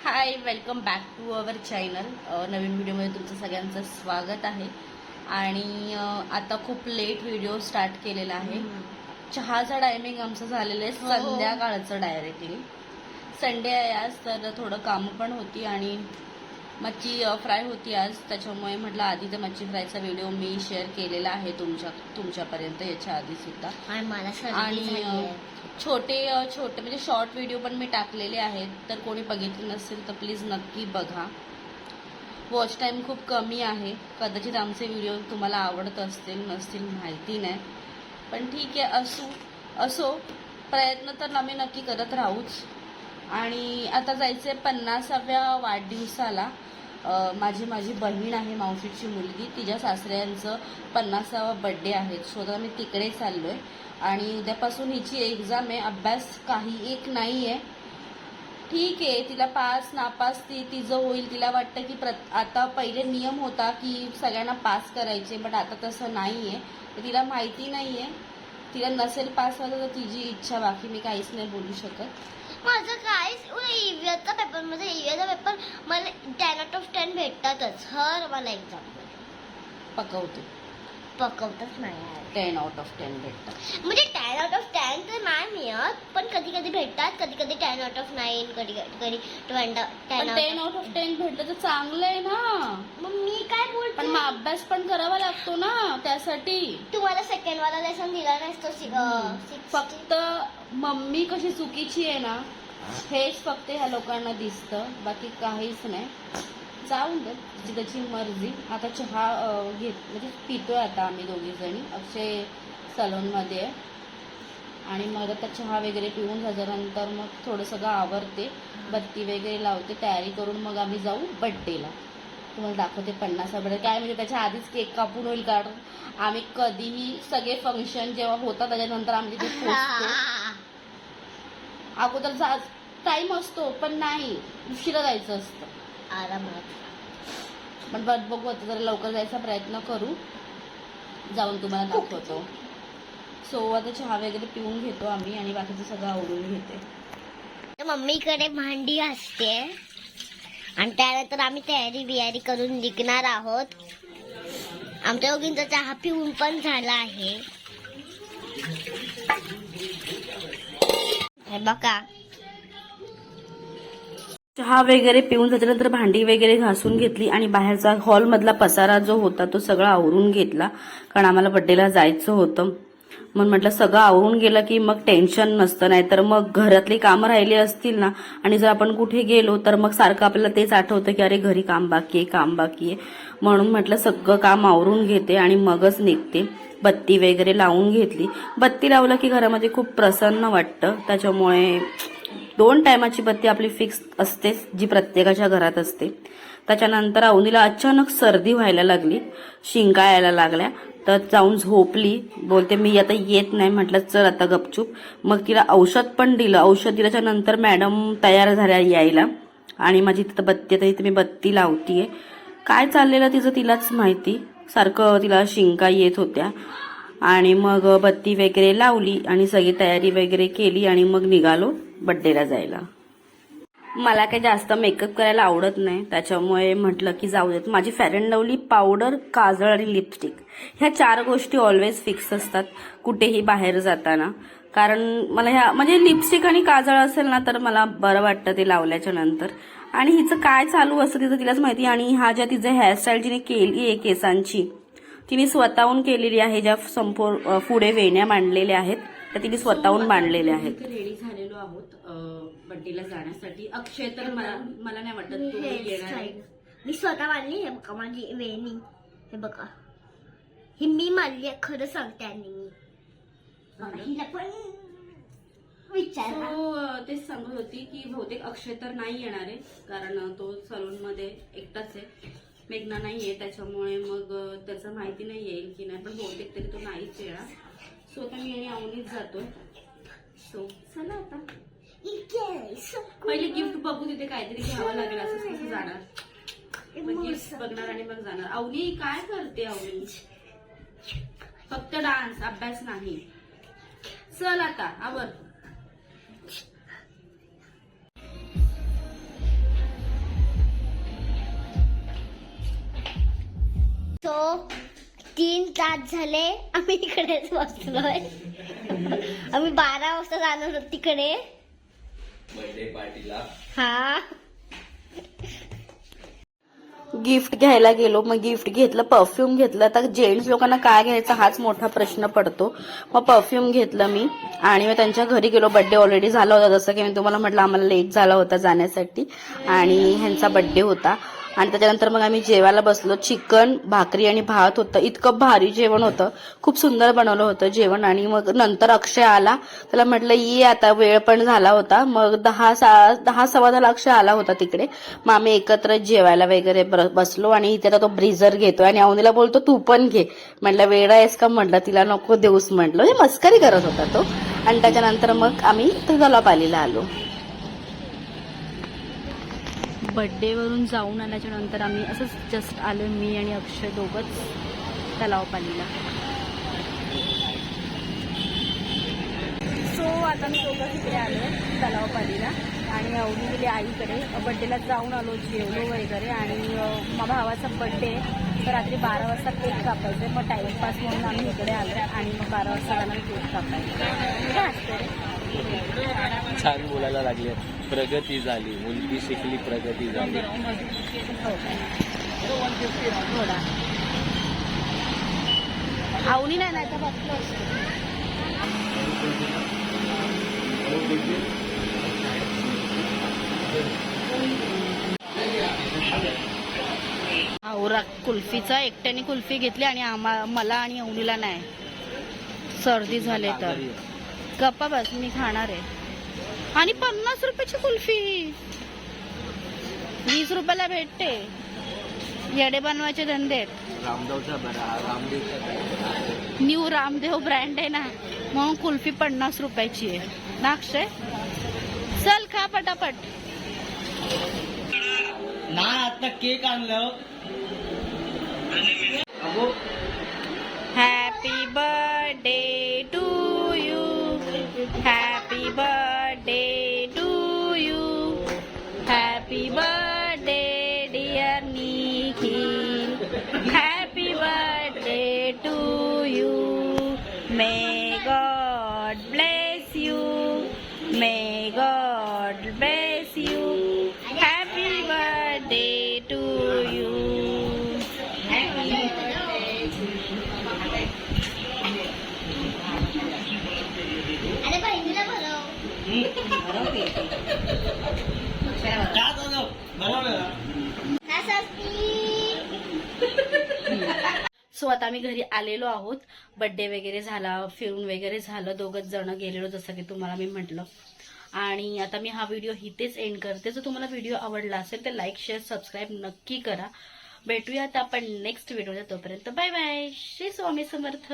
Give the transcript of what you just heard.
High, welcome back to our channel. नवीन व्हिडिओमध्ये तुमचं सगळ्यांचं स्वागत आहे. आणि आता खूप लेट व्हिडिओ स्टार्ट केलेला आहे. चहाचा टायमिंग आमचं झालेलं आहे संध्याकाळचं डायरेक्टली. संडे आहे आज, तर थोडं कामं पण होती आणि मच्छी फ्राय होती आज, त्याच्यामुळे म्हटलं आधी तर मच्छी फ्रायचा व्हिडिओ मी शेअर केलेला आहे तुमच्यापर्यंत याच्या आधीसुद्धा. आणि छोटे म्हणजे शॉर्ट व्हिडिओ पण मी टाकलेले आहेत, तर कोणी बघितले नसेल तर प्लीज नक्की बघा. वॉच टाईम खूप कमी आहे, कदाचित आमचे व्हिडिओ तुम्हाला आवडत असतील नसतील माहिती नाही, पण ठीक आहे, असो प्रयत्न तर आम्ही नक्की करत राहूच. आणि आता जायचं आहे 50व्या वाढदिवसाला. माझी बहीण आहे, मावशीची मुलगी, तिच्या सासऱ्यांचं 50वा बड्डे आहे. सो आता मी तिकडे चाललो आहे आणि उद्यापासून हिची एक्झाम आहे. अभ्यास काही एक नाही आहे, ठीक आहे, तिला पास नापास तिचं होईल. तिला वाटतं की आता पहिले नियम होता की सगळ्यांना पास करायचे, बट आता तसं नाही आहे. तिला माहिती नाही आहे, तिला नसेल पास झालं तर तिची इच्छा, बाकी मी काहीच नाही बोलू शकत. माझं काय ईव्हीएसचा पेपर, माझा ईव्हीएसचा पेपर मला 10/10 भेटतातच हर मला एक्झाम. पकवतच नाही 10/10 भेटतात. म्हणजे 10/10 तर नाही मिळत, पण कधी कधी भेटतात, कधी कधी 10/9, कधी कधी 10/10 भेटलं तर चांगलं आहे ना. मग मी काय बोलते, पण मग अभ्यास पण करावा लागतो ना त्यासाठी. तुम्हाला सेकंड वाला लेसन दिला नसतो. फक्त मम्मी कशी चुकीची आहे ना, हेच फक्त ह्या लोकांना दिसतं, बाकी काहीच नाही. जाऊन दे, त्याची मर्जी. आता चहा म्हणजे पितोय आता आम्ही दोघी जणी. अक्षय सलूनमध्ये आहे आणि मग आता चहा वगैरे पिऊन झाल्यानंतर मग थोडं सगळं आवरते, बत्ती वगैरे लावते, तयारी करून मग आम्ही जाऊ बड्डेला. तुम्हाला दाखवते 50वा बड्डे काय, म्हणजे त्याच्या आधीच केक कापून होईल, कारण आम्ही कधीही सगळे फंक्शन जेव्हा होतात त्याच्यानंतर आम्ही तिथे पोहोचतो. अगोदर टाईम असतो, पण नाही, उशिरा जायचं असतं आरामात. पण बघू, आता जरा लवकर जायचा प्रयत्न करू, जाऊन तुम्हाला दाखवतो. सो आता चहा वगैरे पिऊन घेतो आम्ही आणि बाकीचं सगळं आवडून घेते. मम्मीकडे भांडी असते आणि त्यानंतर आम्ही तयारी करून निघणार आहोत. आमच्या दोघींचा चहा पिऊन पण झाला आहे, हे बघा. चहा वगैरे पिऊन झाल्यानंतर भांडी वगैरे घासून घेतली आणि बाहेरचा हॉलमधला पसारा जो होता तो सगळा आवरून घेतला, कारण आम्हाला बड्डेला जायचं होतं. मग म्हटलं सगळं आवरून गेलं की मग टेन्शन नसतं, नाहीतर मग घरातली कामं राहिली असतील ना आणि जर आपण कुठे गेलो तर मग सारखं आपल्याला तेच आठवतं की अरे घरी काम बाकी आहे. म्हणून म्हटलं सगळं काम आवरून घेते आणि मगच निघते. बत्ती वगैरे लावून घेतली. बत्ती लावलं की घरामध्ये खूप प्रसन्न वाटतं, त्याच्यामुळे 2 टायमाची बत्ती आपली फिक्स असतेच, जी प्रत्येकाच्या घरात असते. त्याच्यानंतर अवनीला अचानक सर्दी व्हायला लागली, शिंका यायला लागल्या, तर जाऊन झोपली. बोलते मी आता येत नाही. म्हटलं चल आता गपचूप. मग तिला औषध पण दिलं. औषध दिल्याच्या नंतर मॅडम तयार झाल्या यायला आणि माझी तिथं बत्ती, आता इथे मी बत्ती लावतीये. काय चाललेलं तिचं तिलाच माहिती, सारखं तिला शिंका येत होत्या. आणि मग बत्ती वगैरे लावली आणि सगळी तयारी वगैरे केली आणि मग निघालो बड्डेला जायला. मला काही जास्त मेकअप करायला आवडत नाही, त्याच्यामुळे म्हटलं की जाऊ देत. माझी फेअर अँड लवली पावडर, काजळ आणि लिपस्टिक, ह्या 4 गोष्टी ऑलवेज फिक्स असतात कुठेही बाहेर जाताना. कारण मला ह्या म्हणजे लिपस्टिक आणि काजळ असेल ना तर मला बरं वाटतं ते लावल्याच्या नंतर. आणि हिचं काय चालू असतं तिचं तिलाच माहिती. आणि हा ज्या तिचं हेअरस्टाईल जिने केली आहे केसांची, तिने स्वतःहून केलेली आहे. ज्या पुढे वेण्या मांडलेल्या आहेत त्या तिने स्वतःहून बांधलेल्या आहेत. रेडी झालेलो आहोत बड्डेला जाण्यासाठी. अक्षय तर मला नाही वाटत तू येणार. मी स्वतः मांडली. हे बघा माझी वेणी, हे बघा, ही मी मांडली, खरं सांगते. आणि मी हिला पण विचार तेच सांगत होती की बहुतेक अक्षय तर नाही येणार आहे, कारण तो सलून मध्ये एकटाच आहे, मेघना नाहीये, त्याच्यामुळे मग त्याचं माहिती नाही येईल की नाही, पण बहुतेक तरी तो नाहीच येणार. सो आता मी आणि अवनीच जातोय. सो चला आता पहिले गिफ्ट बघू, तिथे काहीतरी घ्यावं लागेल. असं कसं जाणार, मग गिफ्ट बघणार आणि मग जाणार. अवनी काय करते? अवनी फक्त डान्स, अभ्यास नाही. चल आता आवर. 3 तास झाले आम्ही इकडेच बसलोय. आम्ही 12 वाजता जाणार होतो तिकडे बर्थडे पार्टीला. हा. गिफ्ट घ्यायला गेलो, मग गिफ्ट घेतलं, परफ्यूम घेतलं. आता जेंट्स लोकांना काय घ्यायचा हाच मोठा प्रश्न पडतो. मग परफ्यूम घेतलं मी आणि मग त्यांच्या घरी गेलो. बर्थडे ऑलरेडी झाला होता, जसं की मी तुम्हाला म्हटलं आम्हाला लेट झाला होता जाण्यासाठी आणि ह्यांचा बर्थडे होता. आणि त्याच्यानंतर मग आम्ही जेवायला बसलो. चिकन, भाकरी आणि भात होतं. इतकं भारी जेवण होतं, खूप सुंदर बनवलं होतं जेवण. आणि मग नंतर अक्षय आला, त्याला म्हटलं ये आता, वेळ पण झाला होता. मग 10-10:15 अक्षय आला होता तिकडे. मग आम्ही एकत्र जेवायला वगैरे बसलो. आणि इथे आता तो ब्रीझर घेतोय आणि अवनीला बोलतो तू पण घे. म्हटलं वेळ आहेस का, म्हटलं तिला नको देऊस, म्हटलं हे मस्करी करत होता तो. आणि त्याच्यानंतर मग आम्ही तलावपालीला आलो. बर्थडे वरून जाऊन आल्याच्या नंतर आम्ही असंच जस्ट आलो, मी आणि अक्षय दोघंच तलावपालीला. सो आता मी दोघं तिकडे आलो तलावपालीला आणि अवनी गेली आईकडे. बड्डेला जाऊन आलो, जेवलो वगैरे. आणि माझ्या भावाचा बड्डे तर रात्री 12 वाजता केक कापायचे. मग टाईमपास म्हणून आम्ही इकडे आलो आणि मग 12 वाजता जाणार केक कापायचं. काय असतं रे? छान बोलायला लागले. प्रगती झाली, मुलगी शिकली, प्रगती झाली. थोडा आवनी नाही तर बघलो असतो. औरा कुल्फीचा एकट्याने कुल्फी घेतली आणि मला आणि अवनीला नाही. सर्दी झाले तर गप्पा बस, मी खाणार आहे. आणि 50 रुपयाची कुल्फी 20 रुपयाला भेटते. येडे बनवायचे धंदेत. रामदेवचा बरा, रामदेवचा न्यू रामदेव ब्रँड आहे ना, म्हणून कुल्फी 50 रुपयाची आहे ना अक्षय. चल खा पटापट. ना आता केक आणलं. Happy birthday to you, happy birthday to you, happy birthday dear Nikhil, happy birthday to you. May God bless you, may God bless you, happy birthday to you. अरे बहिणीला भरव. सो आता आम्ही घरी आलेलो आहोत. बर्थडे वगैरे झाला, फिरून वगैरे झालं, दोघंच जण गेलेलो जसं की तुम्हाला मी म्हटलं. आणि आता मी हा व्हिडिओ इथेच एंड करते. जर तुम्हाला व्हिडिओ आवडला असेल तर लाईक, शेअर, सबस्क्राईब नक्की करा. भेटूयात आपण नेक्स्ट व्हिडिओला. तोपर्यंत बाय बाय. श्री स्वामी समर्थ.